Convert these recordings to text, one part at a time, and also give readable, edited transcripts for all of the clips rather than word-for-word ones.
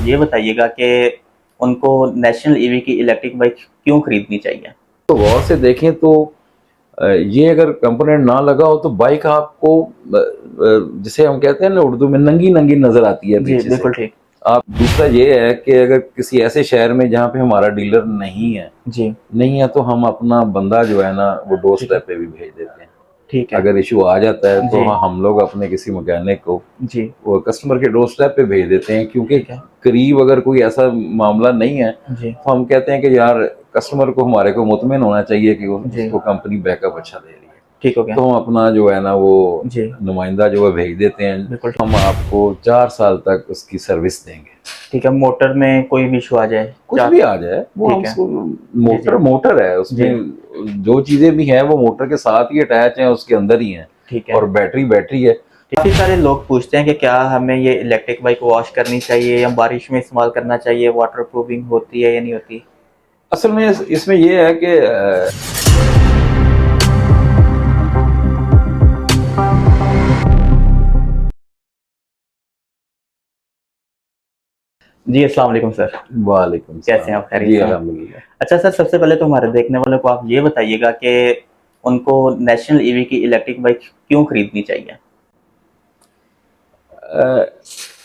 ये बताइएगा कि उनको नेशनल ईवी की इलेक्ट्रिक बाइक क्यों खरीदनी चाहिए? तो गौर से देखें तो ये अगर कंपोनेंट ना लगा हो तो बाइक आपको जिसे हम कहते हैं ना उर्दू में नंगी नंगी नजर आती है जी, पीछे से। बिल्कुल ठीक। आप दूसरा ये है कि अगर किसी ऐसे शहर में जहाँ पे हमारा डीलर जी, नहीं है तो हम अपना बंदा जो है ना वो डोर ठीक है, स्टेप पे भी भेज देते हैं। ठीक है। अगर इशू आ जाता है तो जी, हम लोग अपने किसी मैकेनिक को जी, वो कस्टमर के डोर स्टेप पे भेज देते हैं, क्योंकि ठीक है। करीब अगर कोई ऐसा मामला नहीं है जी, तो हम कहते हैं कि यार कस्टमर को हमारे को मुतमिन होना चाहिए कि जी, उसको कंपनी बैकअप अच्छा दे रही है। ठीक हो गया। तो हम अपना जो है ना वो जी, नुमाइंदा जो है भेज देते हैं। बिल्कुल ठीक। हम आपको 4 साल तक उसकी सर्विस देंगे। ठीक है, मोटर में कोई भी इश्यू आ जाए, कुछ भी 4। आ जाए वो हम ठीक है। जी, जी, मोटर मोटर है जी, उसमें जो चीजें भी हैं वो मोटर के साथ ही अटैच हैं, उसके अंदर ही हैं। ठीक है। और बैटरी बैटरी है। काफ़ी सारे लोग पूछते हैं कि क्या हमें ये इलेक्ट्रिक बाइक वॉश करनी चाहिए या बारिश में इस्तेमाल करना चाहिए, वाटर प्रूफिंग होती है या नहीं होती? असल में इसमें ये है कि जी, अस्सलाम वालेकुम सर। वालेकुम कैसे हैं सलाम। आप? खैरियत जी से हैं? अल्हम्दुलिल्लाह। अच्छा सर, सबसे पहले तो हमारे देखने वालों को आप ये बताइएगा कि उनको नेशनल ईवी की इलेक्ट्रिक बाइक क्यों खरीदनी चाहिए?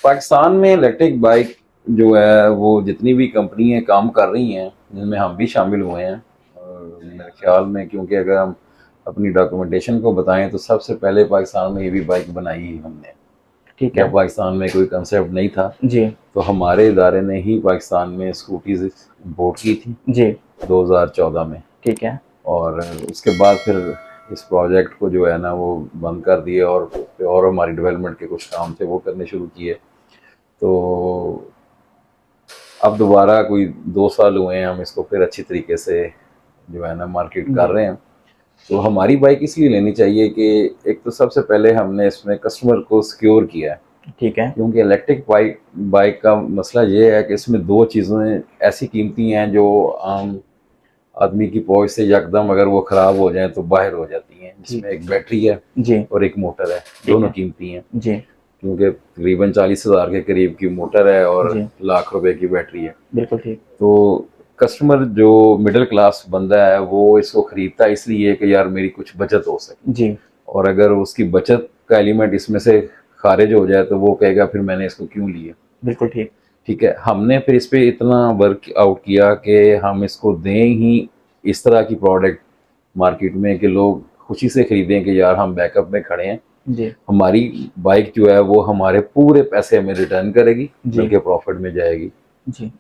पाकिस्तान में इलेक्ट्रिक बाइक जो है वो जितनी भी कंपनियां काम कर रही हैं जिनमें हम भी शामिल हुए हैं, और मेरे ख्याल में क्योंकि अगर हम अपनी डॉक्यूमेंटेशन को बताएं तो सबसे पहले पाकिस्तान में ईवी बाइक बनाई ही हमने। ठीक है। जब पाकिस्तान में कोई कंसेप्ट नहीं था जी, तो हमारे इदारे ने ही पाकिस्तान में स्कूटीज इम्पोर्ट की थी जी, 2014 में। ठीक है। और उसके बाद फिर इस प्रोजेक्ट को जो है ना वो बंद कर दिए और हमारी डेवलपमेंट के कुछ काम थे वो करने शुरू किए। तो अब दोबारा कोई 2 साल हुए हैं हम इसको फिर अच्छी तरीके से जो है ना मार्केट कर जी, रहे हैं। तो हमारी बाइक इसलिए लेनी चाहिए कि एक तो सबसे पहले हमने इसमें कस्टमर को सिक्योर किया है, ठीक है। क्योंकि इलेक्ट्रिक बाइक बाइक का मसला ये है कि इसमें दो चीज़ें ऐसी कीमती हैं जो आम आदमी की पहुंच से यकदम अगर वो ख़राब हो जाए तो बाहर हो जाती हैं, जिसमें ठीक है। एक बैटरी है जी, और एक मोटर है। ठीक दोनों है। कीमती हैं, जी, क्योंकि तकरीबन 40,000 के करीब की मोटर है और जी, लाख रुपए की बैटरी है। बिल्कुल ठीक। तो कस्टमर जो मिडिल क्लास बंदा है वो इसको खरीदता है इसलिए कि यार मेरी कुछ बचत हो सके। जी, और अगर उसकी बचत का एलिमेंट इसमें से खारिज हो जाए तो वो कहेगा फिर मैंने इसको क्यों लिया। बिल्कुल ठीक। ठीक है, हमने फिर इस पे इतना वर्क आउट किया कि हम इसको दें ही इस तरह की प्रोडक्ट मार्केट में कि लोग खुशी से खरीदें कि यार हम बैकअप में खड़े हैं। जी, हमारी बाइक जो है वो हमारे पूरे पैसे हमें रिटर्न करेगी, जी, बल्कि प्रॉफिट में जाएगी। जी,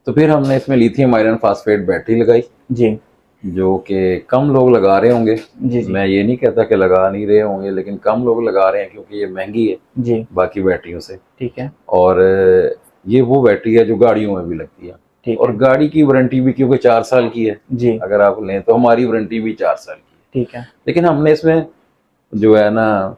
तो फिर हमने इसमें लिथियम आयरन फास्फेट बैटरी लगाई, जी, जो कि कम लोग लगा रहे होंगे। जी, जी, मैं ये नहीं कहता कि लगा नहीं रहे होंगे, लेकिन कम लोग लगा रहे हैं क्योंकि ये महंगी है जी, बाकी बैटरियों से। ठीक है, और ये वो बैटरी है जो गाड़ियों में भी लगती है। ठीक और है। गाड़ी की वारंटी भी क्योंकि 4 साल की है, जी, अगर आप लें तो हमारी वारंटी भी 4 साल की है। ठीक है, लेकिन हमने इसमें जो है ना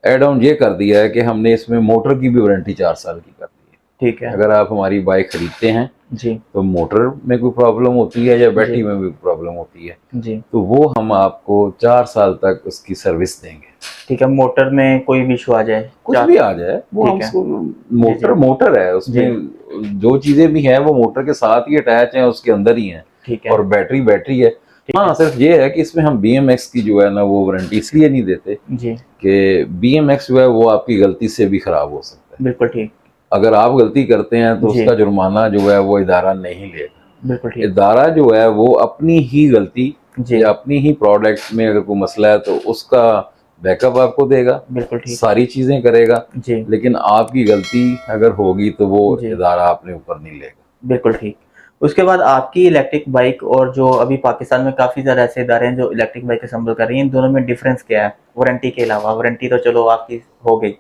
एड ऑन ये कर दिया है कि हमने इसमें मोटर की भी वारंटी 4 साल की कर दी ठीक है। है। अगर आप हमारी बाइक खरीदते हैं जी, तो मोटर में कोई प्रॉब्लम होती है या बैटरी जी, में भी प्रॉब्लम होती है जी, तो वो हम आपको 4 साल तक उसकी सर्विस देंगे। ठीक है। मोटर में कोई भी इश्यू आ जाए, कुछ 4। भी आ जाए वो हम ठीक है। जी, जी, मोटर मोटर है जी, उसमें जो चीजें भी हैं वो मोटर के साथ ही अटैच हैं, उसके अंदर ही हैं। ठीक है, और बैटरी बैटरी है। ठीक हाँ, है। सिर्फ ये है कि इसमें हम BMX की जो है ना वो वारंटी इसलिए नहीं देते जी, कि BMX जो है वो आपकी गलती से भी खराब हो सकता है। बिल्कुल ठीक। अगर आप गलती करते हैं तो जी, उसका जुर्माना जो है वो इदारा नहीं लेगा। बिल्कुल ठीक। इदारा जो है वो अपनी ही गलती जी, या अपनी ही प्रोडक्ट में अगर कोई मसला है तो उसका बैकअप आपको देगा, बिल्कुल ठीक। सारी चीज़ें करेगा। जी, लेकिन आपकी गलती अगर होगी तो वो जी, इदारा अपने ऊपर नहीं लेगा। बिल्कुल ठीक। उसके बाद आपकी इलेक्ट्रिक बाइक और जो अभी पाकिस्तान में काफ़ी ज़्यादा ऐसे इदारे हैं जो इलेक्ट्रिक बाइक असेंबल कर रही हैं, इन दोनों में डिफरेंस क्या है? वारंटी के अलावा, वारंटी तो चलो आपकी हो गई।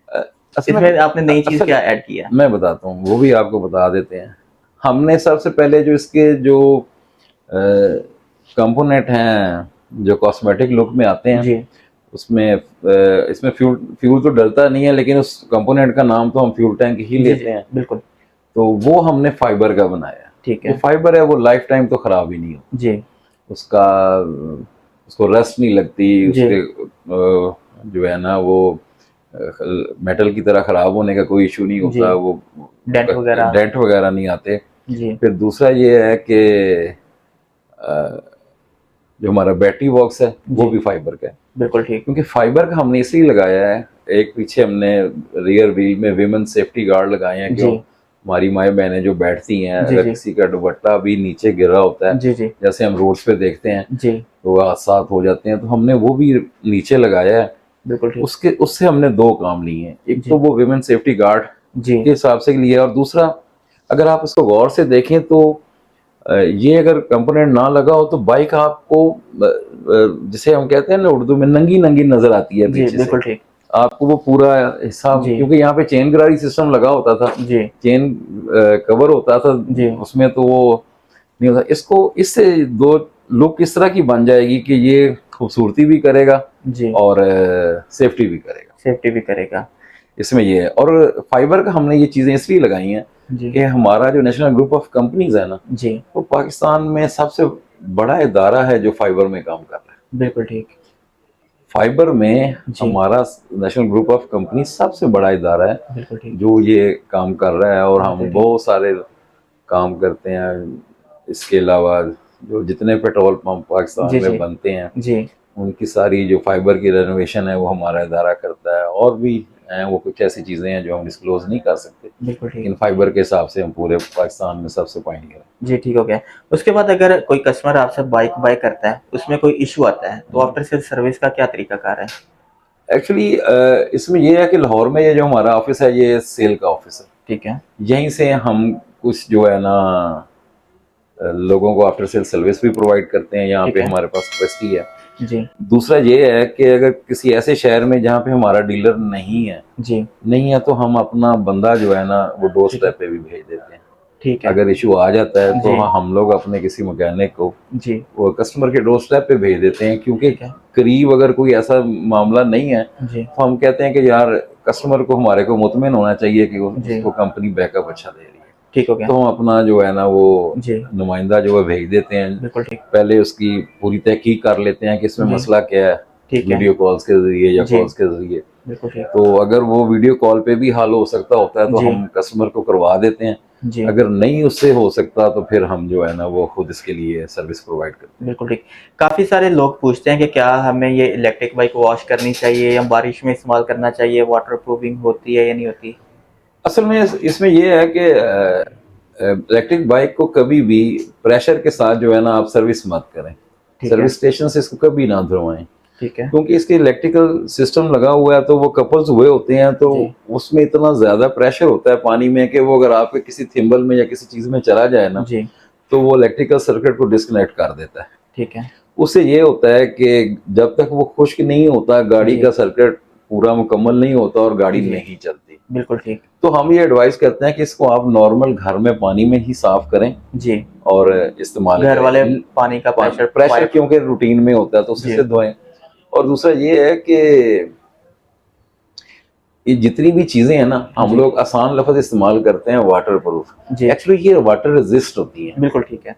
अ, असल में इसमें आपने नई चीज़ असल क्या ऐड की है? मैं बताता हूँ, वो भी आपको बता देते हैं। हमने सबसे पहले जो इसके जो कंपोनेंट हैं जो कॉस्मेटिक लुक में आते हैं जी, उसमें इसमें फ्यूल फ्यूल तो डलता नहीं है, लेकिन उस कंपोनेंट का नाम तो हम फ्यूल टैंक ही जी, लेते जी, हैं। बिल्कुल, तो वो हमने फाइबर का बनाया है। ठीक वो है। फाइबर है वो लाइफ टाइम तो ख़राब ही नहीं होता जी, उसका। उसको रस्ट नहीं लगती जी, उसके जो है ना वो मेटल की तरह खराब होने का कोई इशू नहीं जी। होता, वो डेंट वगैरह। डेंट वगैरह नहीं आते। जी। फिर दूसरा ये है कि जो हमारा बैटरी बॉक्स है वो जी। भी फाइबर का है, बिल्कुल ठीक। क्योंकि फाइबर का हमने इसलिए लगाया है, एक पीछे हमने रियर व्हील में विमेन सेफ्टी गार्ड लगाए हैं, जी। क्यों हमारी माएँ बहनें जो बैठती हैं, जी। अगर जी। किसी का दुपट्टा भी नीचे गिरा होता है, जी। जी। जैसे हम रोड्स पे देखते हैं जी। तो हादसा हो जाते हैं, तो हमने वो भी नीचे लगाया है। बिल्कुल ठीक। उसके उससे हमने दो काम लिए हैं, एक तो जी। वो विमेन सेफ्टी गार्ड जी। के हिसाब से लिया है, और दूसरा अगर आप इसको गौर से देखें तो ये अगर कंपोनेंट ना लगा हो तो बाइक आपको जिसे हम कहते हैं ना उर्दू में नंगी नंगी नजर आती है जी। पीछे से। बिल्कुल ठीक। आपको वो पूरा हिसाब, जी। क्योंकि यहाँ पे चेन गरारी सिस्टम लगा होता था, जी। चेन कवर होता था जी। उसमें, तो वो नहीं होता। इसको इससे दो लुक इस तरह की बन जाएगी कि ये खूबसूरती भी करेगा जी। और सेफ्टी भी करेगा, सेफ्टी भी करेगा। इसमें ये है। और फाइबर का हमने ये चीज़ें इसलिए लगाई हैं जी। कि हमारा जो नेशनल ग्रुप ऑफ कंपनीज है ना, जी। वो पाकिस्तान में सबसे बड़ा इदारा है जो फाइबर में काम कर रहा है। बिल्कुल ठीक। फाइबर में जी। हमारा नेशनल ग्रुप ऑफ कंपनी सबसे बड़ा इदारा है बिल्कुल ठीक। जो ये काम कर रहा है, और बिल्कुल हम ठीक। बहुत सारे काम करते हैं। इसके अलावा जो जितने पेट्रोल पंप पाकिस्तान जी। में जी। बनते हैं, जी। उनकी सारी जो फाइबर की रेनोवेशन है वो हमारा इदारा करता है। और भी हैं वो कुछ ऐसी चीज़ें हैं जो हम डिस्क्लोज नहीं कर सकते, बिल्कुल ठीक। लेकिन फाइबर के हिसाब से हम पूरे पाकिस्तान में सबसे पाएंगे। जी, ठीक हो गया। उसके बाद अगर कोई कस्टमर आपसे बाइक बाय करता है, उसमें कोई इश्यू आता है, तो आफ्टर सेल सर्विस का क्या तरीकाकार है? एक्चुअली इसमें ये है कि लाहौर में ये जो हमारा ऑफिस है ये सेल का ऑफिस है। ठीक है। यहीं से हम कुछ जो है ना लोगों को आफ्टर सेल सर्विस भी प्रोवाइड करते हैं, यहाँ ठीक पे है। हमारे पास कैपेसिटी है। जी। दूसरा ये है कि अगर किसी ऐसे शहर में जहाँ पे हमारा डीलर जी। नहीं है तो हम अपना बंदा जो है ना वो डोर ठीक है। स्टेप पे भी भेज देते हैं। ठीक है। अगर इशू आ जाता है तो जी। हम लोग अपने किसी मैकेनिक को जी। वो कस्टमर के डोर स्टेप पे भेज देते हैं, क्योंकि ठीक है। करीब अगर कोई ऐसा मामला नहीं है जी। तो हम कहते हैं कि यार कस्टमर को हमारे को मुतमिन होना चाहिए कि जी। उसको कंपनी बैकअप अच्छा दे रही है। ठीक हो गया। तो हम अपना जो है ना वो जी। नुमाइंदा जो है भेज देते हैं। बिल्कुल ठीक। पहले उसकी पूरी तहकीक कर लेते हैं कि इसमें जी। मसला क्या है, ठीक है। वीडियो कॉल्स के जरिए या जी। कॉल्स के जरिए। बिल्कुल ठीक। तो अगर वो वीडियो कॉल पे भी हल हो सकता होता है तो जी। हम कस्टमर को करवा देते हैं। जी। अगर नहीं उससे हो सकता तो फिर हम जो है ना वो खुद इसके लिए सर्विस प्रोवाइड करते हैं। बिल्कुल ठीक। काफ़ी सारे लोग पूछते हैं कि क्या हमें ये इलेक्ट्रिक बाइक वॉश करनी चाहिए या बारिश में इस्तेमाल करना चाहिए, वाटर प्रूफिंग होती है या नहीं होती? असल में इसमें ये है कि इलेक्ट्रिक बाइक को कभी भी प्रेशर के साथ जो है ना आप सर्विस मत करें। ठीक है। सर्विस स्टेशन से इसको कभी ना धुलवाएं, ठीक है। क्योंकि इसके इलेक्ट्रिकल सिस्टम लगा हुआ है, तो वो कपल्स हुए होते हैं, तो जी। उसमें इतना ज्यादा प्रेशर होता है पानी में कि वो अगर आपके किसी थिम्बल में या किसी चीज में चला जाए ना, जी। तो वो इलेक्ट्रिकल सर्किट को डिस्कनेक्ट कर देता है। ठीक है। उससे ये होता है कि जब तक वो खुश्क नहीं होता, गाड़ी जी। का सर्किट पूरा मुकम्मल नहीं होता और गाड़ी जी। नहीं चलती। बिल्कुल ठीक। तो हम ये एडवाइस करते हैं कि इसको आप नॉर्मल घर में पानी में ही साफ करें जी। और इस्तेमाल घर वाले करें। पानी का प्रेशर प्रेशर क्योंकि रूटीन में होता है तो उसी जी। से धोएं। और दूसरा ये है कि ये जितनी भी चीजें हैं ना, हम जी। लोग आसान लफ्ज इस्तेमाल करते हैं वाटर प्रूफ, जी। एक्चुअली ये वाटर रेजिस्ट होती है, बिल्कुल ठीक है।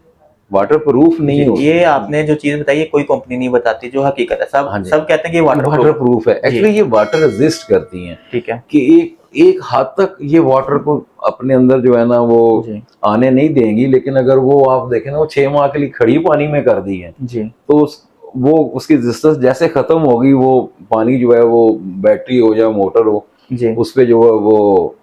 वाटर प्रूफ नहीं जी, होती। ये आपने जो चीज़ बताई है कोई कंपनी नहीं बताती, जो हकीकत है। सब हाँ जी, सब कहते हैं कि ये वाटर वाटरप्रूफ प्रूफ है, है। जी। एक्चुअली ये वाटर रेजिस्ट करती हैं ठीक है। कि एक हद तक ये वाटर को अपने अंदर जो है ना वो जी। आने नहीं देंगी, लेकिन अगर वो आप देखें ना वो 6 माह के लिए खड़ी पानी में कर दी है जी। तो वो उसकी रेजिस्टेंस जैसे खत्म होगी, वो पानी जो है वो बैटरी हो या मोटर हो जी। उस पे जो है वो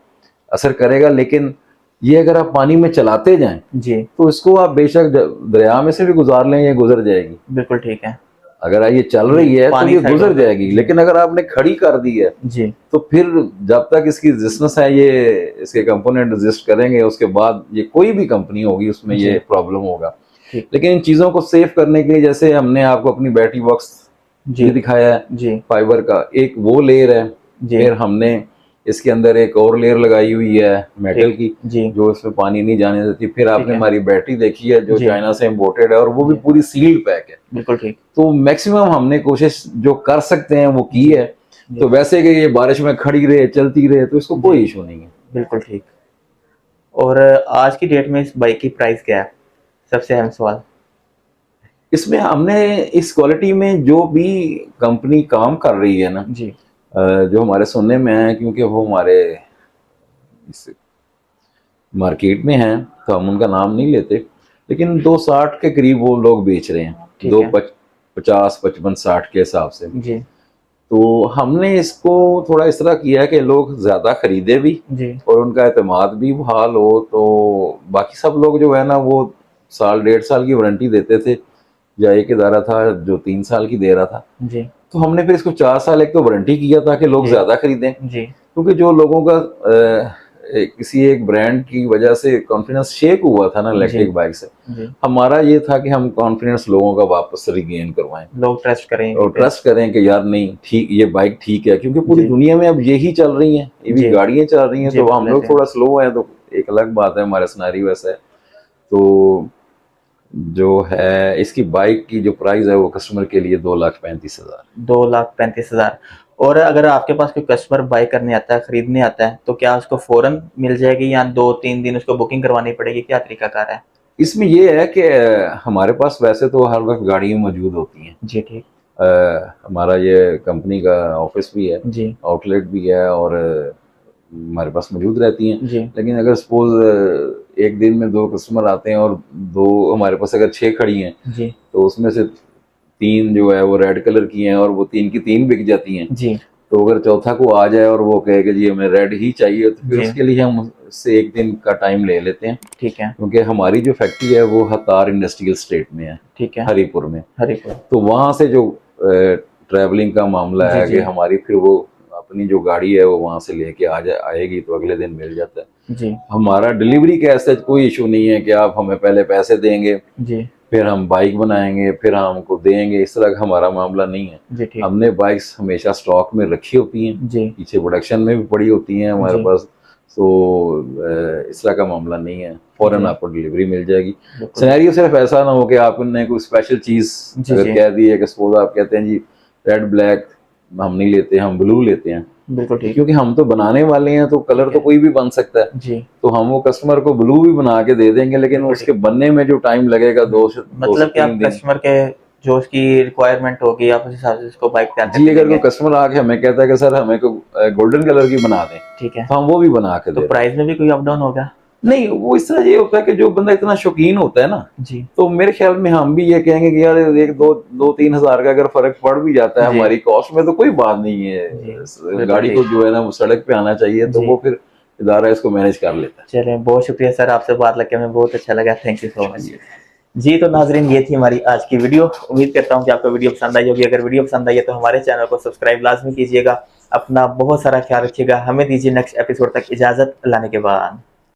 असर करेगा। लेकिन ये अगर आप पानी में चलाते जाएं जी। तो इसको आप बेशक दरिया में से भी गुजार लें, ये गुजर जाएगी। बिल्कुल ठीक है। अगर ये चल रही है तो पानी ये साइड गुजर होता है। जाएगी, जी। लेकिन अगर आपने खड़ी कर दी है जी। तो फिर जब तक इसकी रेजिस्टेंस है, ये इसके कंपोनेंट रेजिस्ट करेंगे, उसके बाद ये कोई भी कंपनी होगी उसमें जी। ये प्रॉब्लम होगा। ठीक। लेकिन इन चीज़ों को सेव करने के लिए जैसे हमने आपको अपनी बैटरी बॉक्स जी। भी दिखाया है जी। फाइबर का, एक वो लेयर है। जी। फिर हमने इसके अंदर एक और लेयर लगाई हुई है मेटल ठीक। की, जी। जो इसमें पानी नहीं जाने देती। फिर ठीक आपने है। हमारी बैटरी देखी है जो जी। चाइना से इम्पोर्टेड है, और वो भी जी। पूरी सील्ड पैक है। बिल्कुल ठीक। तो मैक्सिमम हमने कोशिश जो कर सकते हैं वो की जी। है। जी। तो वैसे कि ये बारिश में खड़ी रहे, चलती रहे, तो इसको कोई जी। इशू नहीं है। बिल्कुल ठीक। और आज की डेट में इस बाइक की प्राइस क्या है? सबसे अहम सवाल। इसमें हमने इस क्वालिटी में जो भी कंपनी काम कर रही है ना, जी। जो हमारे सुनने में है, क्योंकि वो हमारे इस मार्केट में हैं तो हम उनका नाम नहीं लेते, लेकिन 260 के करीब वो लोग बेच रहे हैं, ठीक दो है। 50 55 60 के हिसाब से। जी तो हमने इसको थोड़ा इस तरह किया है कि लोग ज़्यादा खरीदे भी जी और उनका एतमाद भी बहाल हो। तो बाकी सब लोग जो है ना वो साल 1.5 साल की वारंटी देते थे, या एक इदारा था जो 3 साल की दे रहा था। जी तो हमने फिर इसको 4 साल एक तो वारंटी किया ताकि लोग जी ज़्यादा खरीदें, जी क्योंकि जो लोगों का किसी एक ब्रांड की वजह से कॉन्फिडेंस शेक हुआ था ना जी इलेक्ट्रिक बाइक से, जी। हमारा ये था कि हम कॉन्फिडेंस लोगों का वापस रिगेन करवाएं लोग ट्रस्ट करें इन्हीं और पे। ट्रस्ट करें कि यार नहीं ठीक, ये बाइक ठीक है, क्योंकि पूरी जी दुनिया में अब यही चल रही हैं, ये भी जी गाड़ियां चल रही हैं। जी तो हम बिल्कुल लोग ऐसे। थोड़ा स्लो हैं तो एक अलग बात है, हमारा सिनेरियो वैसा है। तो जो है इसकी बाइक की जो प्राइस है वो कस्टमर के लिए 2,35,000। 2,35,000। और अगर आपके पास कोई कस्टमर बाय करने आता है, खरीदने आता है, तो क्या उसको फौरन मिल जाएगी या 2-3 दिन उसको बुकिंग करवानी पड़ेगी? क्या तरीकाकार है? इसमें ये है कि हमारे पास वैसे तो हर वक्त गाड़ियाँ मौजूद होती हैं। जी ठीक। हमारा ये कंपनी का ऑफिस भी है, जी आउटलेट भी है, और हमारे पास मौजूद रहती हैं। जी लेकिन अगर सपोज एक दिन में 2 कस्टमर आते हैं और दो हमारे पास अगर 6 खड़ी हैं, जी तो उसमें से 3 जो है वो रेड कलर की हैं और वो 3 की 3 बिक जाती हैं। जी तो अगर चौथा को आ जाए और वो कहे कि जी हमें रेड ही चाहिए, तो फिर जी उसके लिए हम उससे एक दिन का टाइम ले लेते हैं, ठीक है क्योंकि हमारी जो फैक्ट्री है वो हतार इंडस्ट्रियल स्टेट में है, ठीक है। हरीपुर में। हरिपुर। तो वहाँ से जो ट्रैवलिंग का मामला जी है कि जी हमारी फिर वो अपनी जो गाड़ी है वो वहाँ से लेके आएगी तो अगले दिन मिल जाता है। जी हमारा डिलीवरी का ऐसा कोई इशू नहीं है कि आप हमें पहले पैसे देंगे जी फिर हम बाइक बनाएंगे फिर हमको देंगे, इस तरह का हमारा मामला नहीं है। जी ठीक। हमने बाइक्स हमेशा स्टॉक में रखी होती हैं, जी पीछे प्रोडक्शन में भी पड़ी होती हैं हमारे जी पास। तो इस तरह का मामला नहीं है, फौरन जी आपको डिलीवरी मिल जाएगी। बिल्कुल। सिनेरियो सिर्फ ऐसा ना हो कि आपने कोई स्पेशल चीज़ जी अगर जी कह दी है कि सपोज आप कहते हैं जी रेड ब्लैक हम नहीं लेते, हम ब्लू लेते हैं, बिल्कुल तो ठीक। क्योंकि हम तो बनाने वाले हैं तो कलर ठीक तो है। कोई भी बन सकता है। जी तो हम वो कस्टमर को ब्लू भी बना के दे देंगे, लेकिन बिल्कुल उसके ठीक। बनने में जो टाइम लगेगा दो से मतलब कि आप तीन दिन कस्टमर के जो उसकी रिक्वायरमेंट होगी आप उस हिसाब से उसको बाइक तैयार जी करके अगर कोई देंगे। कस्टमर आके हमें कहता है कि सर हमें को गोल्डन कलर की बना दें, ठीक है। तो हम वो भी बना के तो दे दें। प्राइस में भी कोई अप डाउन होगा? नहीं, वो इस तरह ये होता है कि जो बंदा इतना शौकीन होता है ना, जी तो मेरे ख्याल में हम भी ये कहेंगे कि यार एक दो तीन हजार का अगर फर्क पड़ भी जाता है जी हमारी कॉस्ट में तो कोई बात नहीं जी है। बिल्कुल गाड़ी को ठीक। जो है ना वो सड़क पे आना चाहिए, तो जी वो फिर इदारा इसको मैनेज कर लेता है। चलिए बहुत शुक्रिया सर, आपसे बात करके हमें बहुत अच्छा लगा। Thank you so much. शुक्रिया। जी तो नाजरीन ये थी हमारी आज की वीडियो। उम्मीद करता हूँ कि आपको वीडियो पसंद आई होगी। अगर वीडियो पसंद आई है तो हमारे चैनल को सब्सक्राइब लाजमी कीजिएगा। अपना बहुत सारा ख्याल रखिएगा। हमें दीजिए नेक्स्ट एपिसोड तक इजाजत, लाने के बाद।